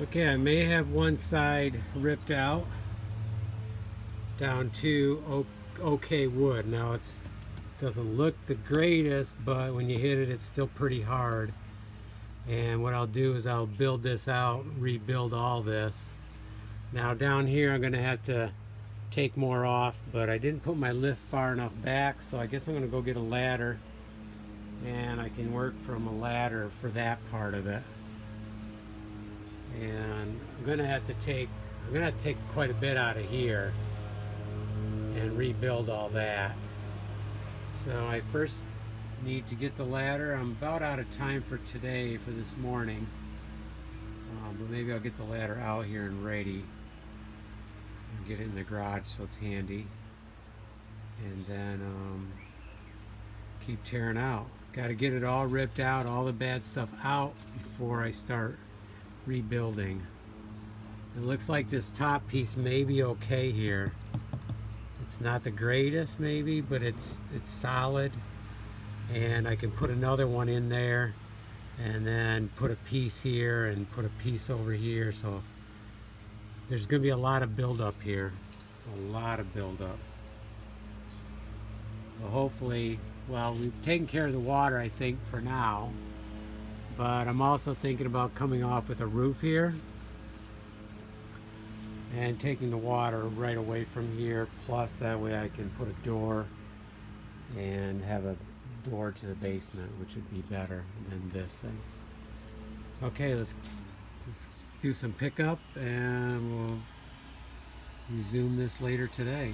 Okay, I may have one side ripped out down to okay wood. Now it doesn't look the greatest, but when you hit it, it's still pretty hard. And what I'll do is I'll build this out, rebuild all this. Now down here I'm going to have to take more off, but I didn't put my lift far enough back, so I guess I'm going to go get a ladder and I can work from a ladder for that part of it. And I'm going to have to take quite a bit out of here and rebuild all that. So I first need to get the ladder. I'm about out of time for today, for this morning, but maybe I'll get the ladder out here and ready and get it in the garage so it's handy, and then keep tearing out. Got to get it all ripped out, all the bad stuff out before I start rebuilding. It looks like this top piece may be okay here. It's not the greatest maybe, but it's solid, and I can put another one in there and then put a piece here and put a piece over here. So there's going to be a lot of buildup here, a lot of buildup. Well, hopefully, well, we've taken care of the water, I think, for now, but I'm also thinking about coming off with a roof here and taking the water right away from here, plus that way I can put a door and have a door to the basement, which would be better than this thing. Okay, let's do some pickup and we'll resume this later today.